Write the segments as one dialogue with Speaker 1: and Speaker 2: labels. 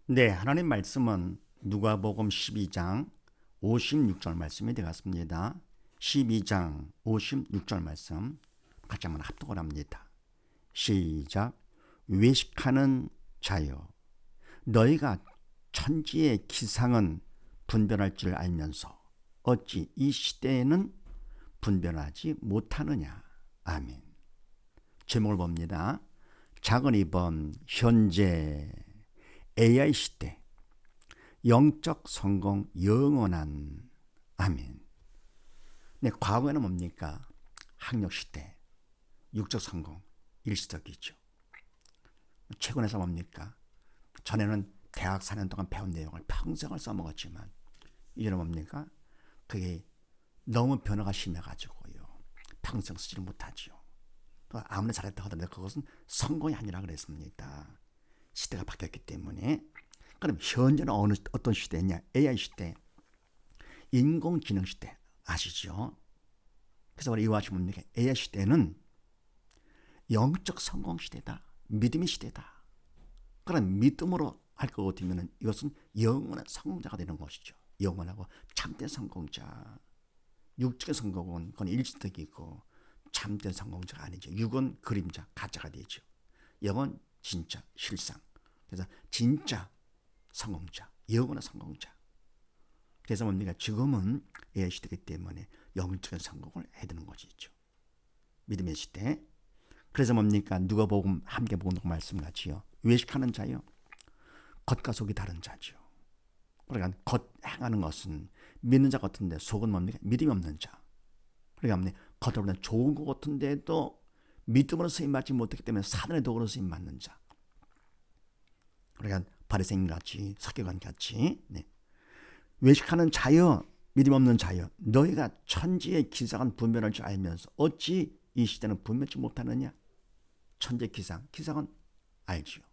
Speaker 1: 네, 하나님 말씀은 누가복음 12장 56절 말씀이 되겠습니다. 12장 56절 말씀 같이 한번 합독을 합니다. 시작. 외식하는 자여, 너희가 천지의 기상은 분별할 줄 알면서 어찌 이 시대에는 분별하지 못하느냐. 아멘. 제목을 봅니다. 작은 2번, 현재 AI 시대 영적 성공 영원한. 아멘. 네, 과거에는 뭡니까? 학력 시대 육적 성공 일시적이죠. 최근에서 뭡니까? 전에는 대학 4년 동안 배운 내용을 평생을 써먹었지만 이제는 뭡니까? 그게 너무 변화가 심해가지고요, 평생 쓰지를 못하죠. 또 아무리 잘했다 하더라도 그것은 성공이 아니라 그랬습니다. 시대가 바뀌었기 때문에. 그럼 현재는 어떤 시대냐? AI 시대, 인공지능 시대 아시죠? 그래서 우리 이와 같이 뭡니까? AI 시대는 영적 성공 시대다, 믿음의 시대다. 그런 믿음으로 할 것 같으면 이것은 영원한 성공자가 되는 것이죠. 영원하고 참된 성공자. 육적인 성공은 그건 일시적이고 참된 성공자가 아니죠. 육은 그림자, 가짜가 되죠. 영은 진짜, 실상. 그래서 진짜 성공자, 영원한 성공자. 그래서 뭡니까? 지금은 AI 시대이기 때문에 영적인 성공을 해야 되는 것이죠. 믿음의 시대. 그래서 뭡니까? 누가복음 함께 보는 말씀같이요, 외식하는 자요, 겉과 속이 다른 자죠. 그러니까 겉 행하는 것은 믿는 자 같은데 속은 뭡니까? 믿음이 없는 자. 그러니까 겉으로는 좋은 것 같은데도 믿음으로 쓰임받지 못했기 때문에 사단의 도구로 쓰임받는 자. 그러니까 바리새인 같이, 서기관 같이. 네. 외식하는 자여, 믿음 없는 자여, 너희가 천지의 기상은 분별할 줄 알면서 어찌 이 시대는 분별치 못하느냐. 천재 기상은 알지요.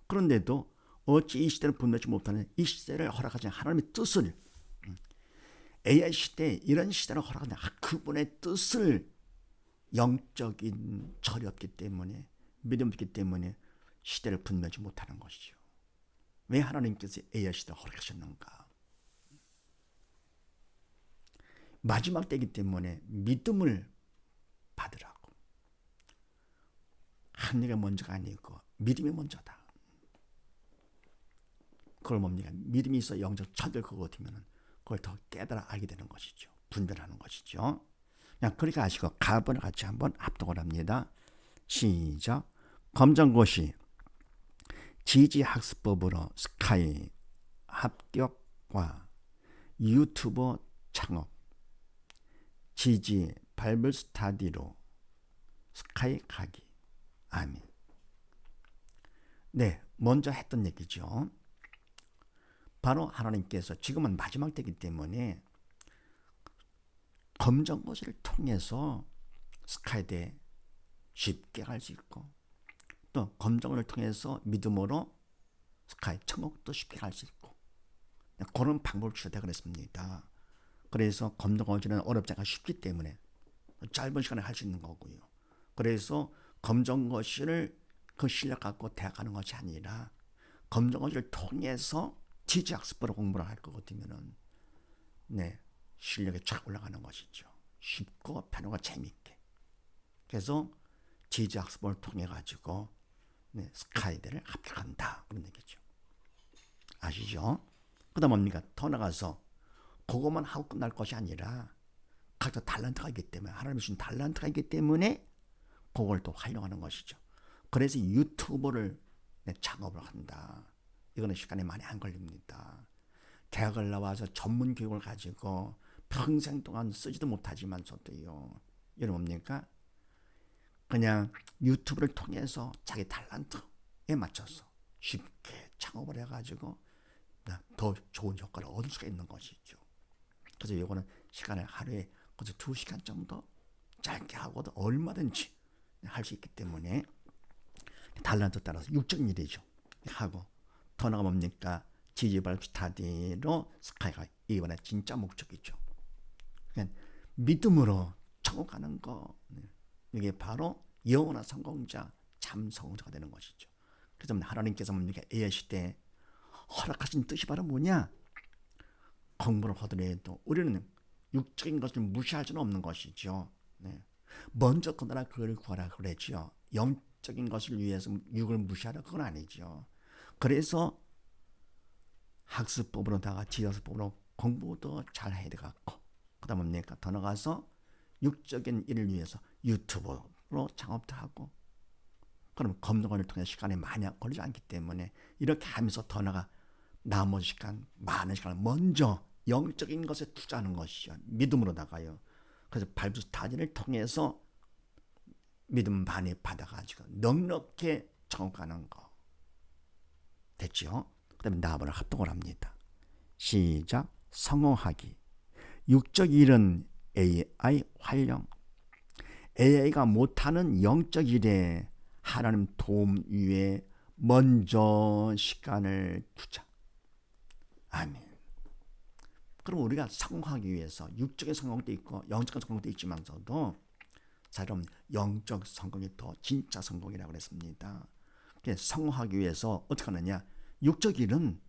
Speaker 1: 그런데도 어찌 이 시대를 분별치 못하느냐. 이 시대를 허락하지 않은 하나님의 뜻을, AI 시대, 이런 시대를 허락하는 그분의 뜻을, 영적인 철이 없기 때문에, 믿음이 없기 때문에 시대를 분별치 못하는 것이죠. 왜 하나님께서 AI 시대를 허락하셨는가? 마지막 때이기 때문에 믿음을 받으라고. 학력이 먼저가 아니고 믿음이 먼저다. 그걸 뭡니까? 믿음이 있어 영적 철들 그거 같으면 그걸 더 깨달아 알게 되는 것이죠. 분별하는 것이죠. 그냥 그렇게 아시고 가번을 같이 한번 합독을 합니다. 시작. 검정고시 지지학습법으로 스카이 합격과 유튜버 창업, 지지 바이블 스타디로 스카이 가기. 아멘. 네, 먼저 했던 얘기죠. 바로 하나님께서 지금은 마지막 때이기 때문에 검정고시를 통해서 스카이대 쉽게 갈 수 있고, 또 검정을 통해서 믿음으로 스카이 천국도 쉽게 갈 수 있고, 그런 방법을 주셨다 그랬습니다. 그래서 검정고시는 어렵지 않고 쉽기 때문에 짧은 시간에 할 수 있는 거고요. 그래서 검정고시를 그 실력 갖고 대학 가는 것이 아니라 검정고시를 통해서 지지학습으로 공부를 할 것 같으면은 네, 실력이 쫙 올라가는 것이죠. 쉽고 편하고 재미있게. 그래서 지지학습을 통해 가지고 네, 스카이대를 합격한다, 그런 얘기죠. 아시죠? 그다음 뭡니까? 더 나가서 그것만 하고 끝날 것이 아니라 각자 달란트가 있기 때문에, 하나님이 주신 달란트가 있기 때문에 그걸 또 활용하는 것이죠. 그래서 유튜버를 창업을 한다. 이거는 시간이 많이 안 걸립니다. 대학을 나와서 전문 교육을 가지고 평생 동안 쓰지도 못하지만서도요, 이건 뭡니까? 그냥 유튜브를 통해서 자기 달란트에 맞춰서 쉽게 창업을 해가지고 더 좋은 효과를 얻을 수가 있는 것이죠. 그래서 이거는 시간을 하루에 2시간 정도 짧게 하고도 얼마든지 할 수 있기 때문에 달란트 따라서 육적 일이죠. 하고 더 나가 뭡니까? 지지발 스타디로 스카이가 이번에 진짜 목적이죠. 그러니까 믿음으로 천국 가는 거, 이게 바로 영원한 성공자, 참 성공자가 되는 것이죠. 그래서 하나님께서 뭡니까? AI 시대 허락하신 뜻이 바로 뭐냐? 공부를 하더라도 우리는 육적인 것을 무시할 수는 없는 것이죠. 네. 먼저 그 나라 그를 구하라 그랬죠. 영적인 것을 위해서 육을 무시하라 그건 아니죠. 그래서 학습법으로다가 지어서법으로 공부도 잘 해야 되겠고, 그 다음에 내가 더 나가서 육적인 일을 위해서 유튜브로 창업도 하고, 그러면 검증을 통해 시간이 많이 걸리지 않기 때문에 이렇게 하면서 더 나가 나머지 시간, 많은 시간을 먼저 영적인 것에 투자하는 것이죠. 믿음으로다가요. 그래서 발부스타디를 통해서 믿음 많이 받아가지고 넉넉히 창업하는 거. 됐죠? 그 다음에 나무를 합동을 합니다. 시작. 성공하기. 육적 일은 AI 활용. AI가 못하는 영적 일에 하나님 도움 위에 먼저 시간을 두자. 아멘. 그럼 우리가 성공하기 위해서 육적인 성공도 있고 영적인 성공도 있지만서도 사실 영적 성공이 더 진짜 성공이라고 그랬습니다. 성공하기 위해서 어떻게 하느냐? 육적 일은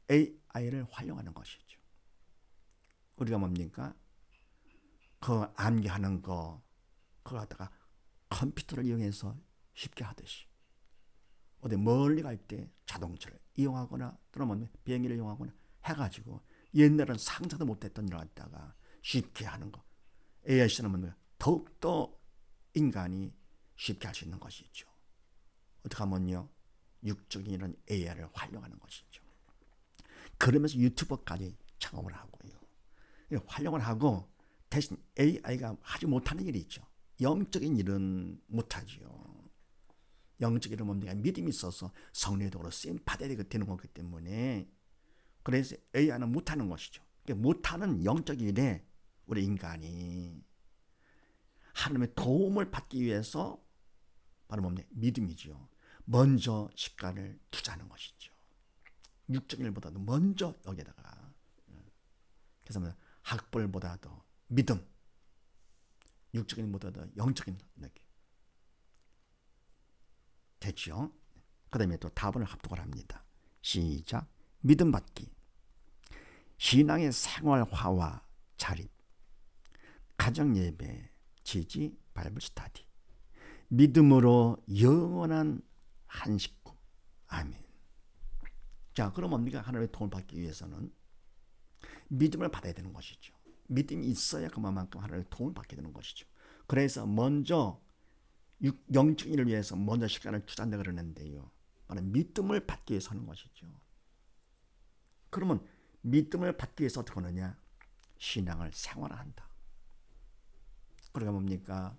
Speaker 1: AI를 활용하는 것이죠. 우리가 뭡니까? 그 암기하는 거 그거 갖다가 컴퓨터를 이용해서 쉽게 하듯이 어디 멀리 갈 때 자동차를 이용하거나 또는 비행기를 이용하거나 해가지고 옛날은 상상도 못했던 일을 갖다가 쉽게 하는 거. AI 시스템은 더욱더 인간이 쉽게 할 수 있는 것이죠. 어떻게 하면요? 육적인 이런 AI를 활용하는 것이죠. 그러면서 유튜버까지 창업을 하고요. 활용을 하고 대신 AI가 하지 못하는 일이 있죠. 영적인 일은 못하지요. 영적인 일은 뭡니까? 믿음이 있어서 성령의 도로 쓰임 받아야 되는 거기 때문에 그래서 AI는 못하는 것이죠. 못하는 영적인 일에 우리 인간이 하나님의 도움을 받기 위해서 바로 뭡니까? 믿음이죠. 먼저 시간을 투자하는 것이죠. 육적인 일보다도 먼저 여기다가 그래서 학벌보다도 믿음, 육적인 일보다도 영적인 느낌 됐죠? 그 다음에 또 답을 합독을 합니다. 시작. 믿음 받기. 신앙의 생활화와 자립. 가정 예배, 지지, 바이블 스터디. 믿음으로 영원한 한 식구. 아멘. 자, 그럼 뭡니까? 하나님의 도움을 받기 위해서는 믿음을 받아야 되는 것이죠. 믿음이 있어야 그만큼 하나님의 도움을 받게 되는 것이죠. 그래서 먼저 영적인 일을 위해서 먼저 시간을 투자한다 그러는데요. 바로 믿음을 받기 위해서 하는 것이죠. 그러면 믿음을 받기 위해서 어떻게 하느냐? 신앙을 생활한다. 그러니까 뭡니까?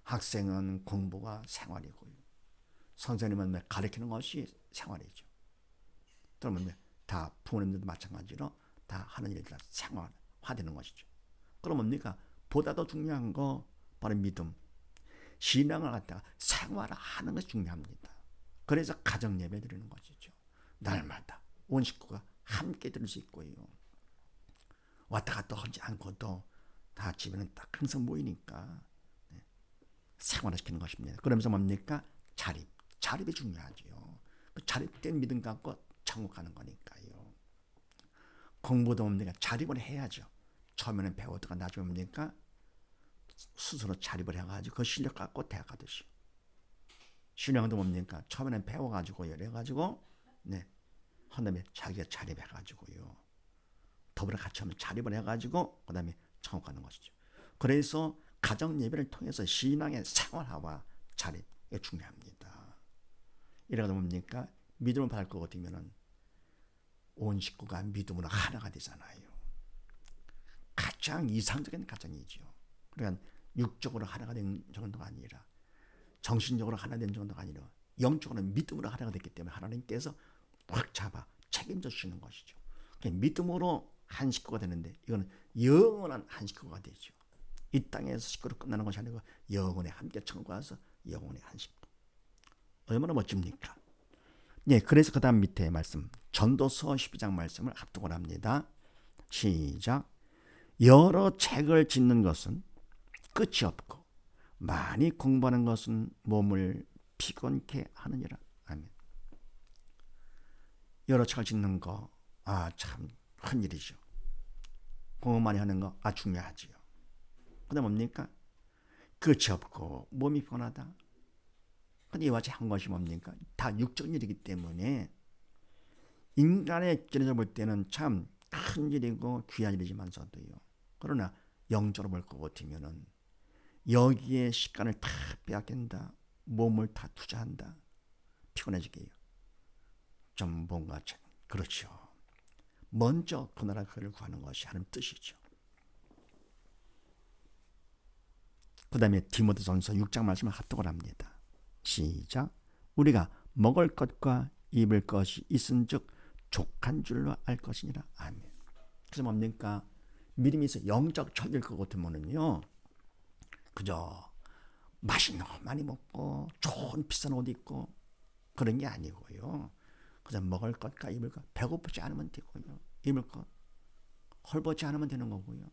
Speaker 1: 학생은 공부가 생활이고요. 선생님은 가르치는 것이 생활이죠. 그러면 다 부모님들도 마찬가지로 다 하는 일이 다 생활화되는 것이죠. 그럼 뭡니까? 보다 더 중요한 거 바로 믿음. 신앙을 갖다가 생활화하는 것이 중요합니다. 그래서 가정 예배 드리는 것이죠. 날마다 온 식구가 함께 드릴 수 있고요. 왔다 갔다 하지 않고도 다 집에는 딱 항상 모이니까 생활화시키는 것입니다. 그러면서 뭡니까? 자립이 중요하죠. 그 자립된 믿음 갖고 천국 가는 거니까요. 공부도 뭡니까? 자립을 해야죠. 처음에는 배우다가 나중에 뭡니까? 스스로 자립을 해가지고 그 실력 갖고 대학 가듯이. 신앙도 뭡니까? 처음에는 배워가지고 이래가지고 한 다음에 자기가 자립해가지고요. 더불어 같이 하면 자립을 해가지고 그 다음에 천국 가는 것이죠. 그래서 가정 예배를 통해서 신앙의 생활화와 자립이 중요합니다. 이래가 뭡니까? 믿음을 받을 것 같으면은 온 식구가 믿음으로 하나가 되잖아요. 가장 이상적인 가정이죠. 그러니까 육적으로 하나가 된 정도가 아니라 정신적으로 하나 된 정도가 아니라 영적으로 믿음으로 하나가 됐기 때문에 하나님께서 꽉 잡아 책임져 주시는 것이죠. 믿음으로 한 식구가 되는데 이거는 영원한 한 식구가 되죠. 이 땅에서 식구로 끝나는 것이 아니고 영원에 함께 천국 가서 영원의 한 식구. 얼마나 멋집니까? 네, 그래서 그 다음 밑에 말씀 전도서 12장 말씀을 합독을 합니다. 시작. 여러 책을 짓는 것은 끝이 없고 많이 공부하는 것은 몸을 피곤케 하느니라. 아멘. 여러 차를 짓는 거, 참 큰 일이죠. 공부 많이 하는 거, 중요하지요. 근데 뭡니까? 끝이 없고 몸이 피곤하다. 근데 이와 같이 한 것이 뭡니까? 다 육적 일이기 때문에 인간의 기준에서 볼 때는 참 큰 일이고 귀한 일이지만서도요. 그러나 영적으로 볼 것 같으면은 여기에 시간을 다 빼앗긴다. 몸을 다 투자한다. 피곤해지게요. 좀 뭔가 그렇죠. 먼저 그 나라 그를 구하는 것이 하나님 뜻이죠. 그 다음에 디모데전서 6장 말씀을 합독을 합니다. 시작. 우리가 먹을 것과 입을 것이 있은즉 족한 줄로 알 것이니라. 아멘. 그래서 뭡니까? 믿음이 있어 영적 철일 것 같으면은요, 그저 맛있는 거 많이 먹고 좋은 비싼 옷 입고 그런 게 아니고요. 그저 먹을 것과 입을 것, 배고프지 않으면 되고요. 입을 것, 헐벗지 않으면 되는 거고요.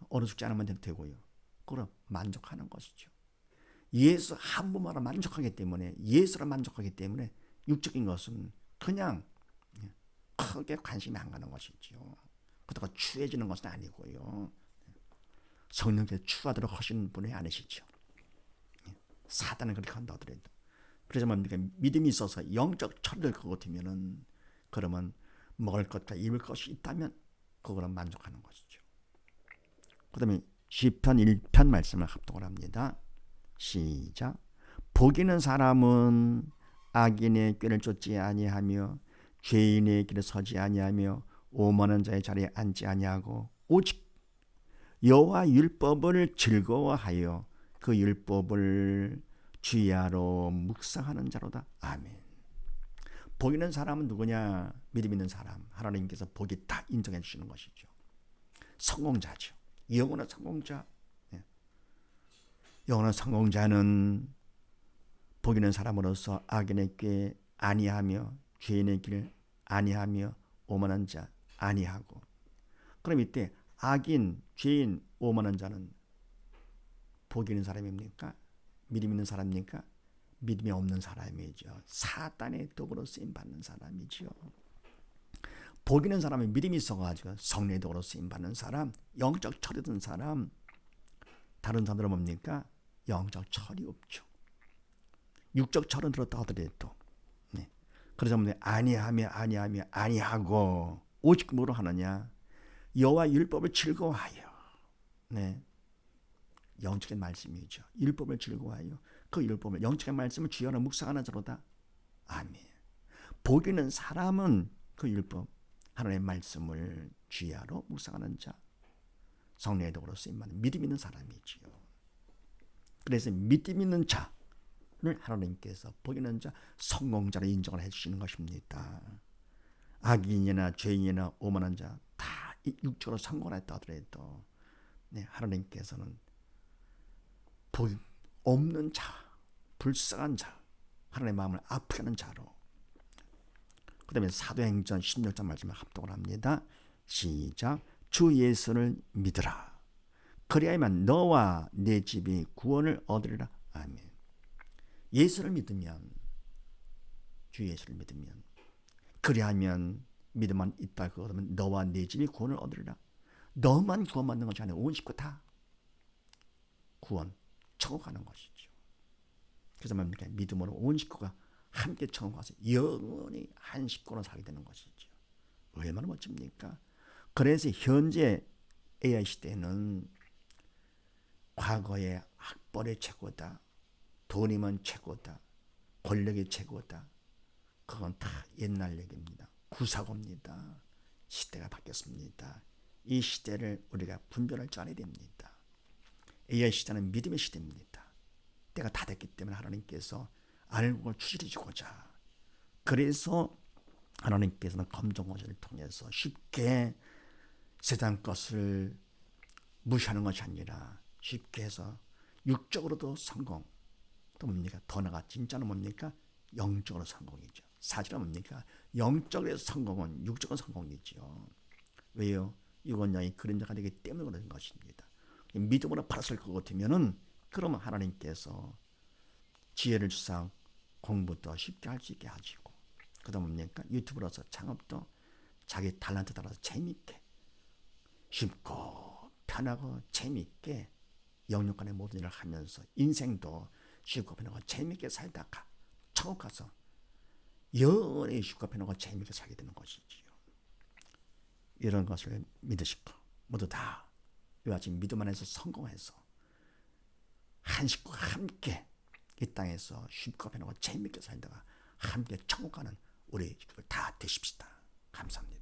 Speaker 1: 얼어 죽지 않으면 되고요. 그럼 만족하는 것이죠. 예수 한 분만으로 만족하기 때문에, 예수로 만족하기 때문에 육적인 것은 그냥 크게 관심이 안 가는 것이죠. 그렇다고 추해지는 것은 아니고요. 성령께서 추하도록 하시는 분이 아니시죠. 사단은 그렇게 한다 하더라도. 그래서 뭡니까? 믿음이 있어서 영적 철될 것 같으면은, 그러면 먹을 것과 입을 것이 있다면 그거로 만족하는 것이죠. 그 다음에 시편 1편 말씀을 합독을 합니다. 시작. 복 있는 사람은 악인의 꾀를 쫓지 아니하며 죄인의 길에 서지 아니하며 오만한 자의 자리에 앉지 아니하고 오직 여호와 율법을 즐거워하여 그 율법을 주야로 묵상하는 자로다. 아멘. 복 있는 사람은 누구냐? 믿음 있는 사람. 하나님께서 복이 다 인정해 주시는 것이죠. 성공자죠. 영원한 성공자. 영원한 성공자는 복 있는 사람으로서 악인의 꾀 아니하며 죄인의 길 아니하며 오만한 자 아니하고. 그럼 이때 악인, 죄인, 오만한 자는 복 있는 사람입니까? 믿음 있는 사람입니까? 믿음이 없는 사람이죠. 사단의 도구로 쓰임받는 사람이죠. 복 있는 사람은 믿음이 있어가지고 성령의 도구로 쓰임받는 사람, 영적 철이 든 사람. 다른 사람들은 뭡니까? 영적 철이 없죠. 육적 철은 들었다 하더라도. 그래서 아니하고 오직 뭐로 하느냐? 여호와 율법을 즐거워하여. 영적인 말씀이죠. 율법을 즐거워하여 그 율법을, 영적인 말씀을 주야로 묵상하는 자로다. 아멘. 복 있는 사람은 그 율법, 하나님의 말씀을 주야로 묵상하는 자, 성령의 도구로 쓰임받는 믿음 있는 사람이지요. 그래서 믿음 있는 자를 하나님께서 복 있는 자, 성공자로 인정을 해주시는 것입니다. 악인이나 죄인이나 오만한 자 다 육적으로 성공했다 하더라도 하나님께서는 복 없는 자, 불쌍한 자, 하나님의 마음을 아프게 하는 자로. 그 다음에 사도행전 16장 말씀을 합독을 합니다. 시작. 주 예수를 믿으라. 그리하면 너와 내 집이 구원을 얻으리라. 아멘. 예수를 믿으면, 주 예수를 믿으면, 그리하면 믿음만 있다 그러면 너와 내 집이 구원을 얻으리라. 너만 구원받는 것이 아니라 온 식구 다 구원, 천국 가는 것이죠. 그래서 뭡니까? 믿음으로 온 식구가 함께 천국 가서 영원히 한 식구로 살게 되는 것이죠. 얼마나 멋집니까? 그래서 현재 AI 시대는 과거의 학벌의 최고다, 돈이면 최고다, 권력이 최고다, 그건 다 옛날 얘기입니다. 구사고입니다. 시대가 바뀌었습니다. 이 시대를 우리가 분별할 줄 알아야 됩니다. AI 시대는 믿음의 시대입니다. 때가 다 됐기 때문에 하나님께서 알고 추스려 주고자, 그래서 하나님께서는 검정고시를 통해서 쉽게 세상 것을 무시하는 것이 아니라 쉽게 해서 육적으로도 성공, 또 뭡니까? 더 나아가 진짜는 뭡니까? 영적으로 성공이죠. 사실은 뭡니까? 영적인 성공은 육적인 성공이죠. 왜요? 유언장이 그림자가 되기 때문에 그런 것입니다. 믿음으로 바라설 것 같으면은, 그러면 하나님께서 지혜를 주사 공부도 쉽게 할 수 있게 하시고, 그다음 뭡니까? 유튜브로서 창업도 자기 탤런트 따라서 재밌게 쉽고 편하고 재밌게 영육간의 모든 일을 하면서 인생도 쉽고 편하고 재밌게 살다가 천국 가서 영원히 쉽고 편하고 재밌게 살게 되는 것이지요. 이런 것을 믿으시고 모두 다 이와 같이 믿음 안에서 성공해서 한 식구가 함께 이 땅에서 쉽고 편하고 재밌게 살다가 함께 천국 가는 우리 식구들 다 되십시다. 감사합니다.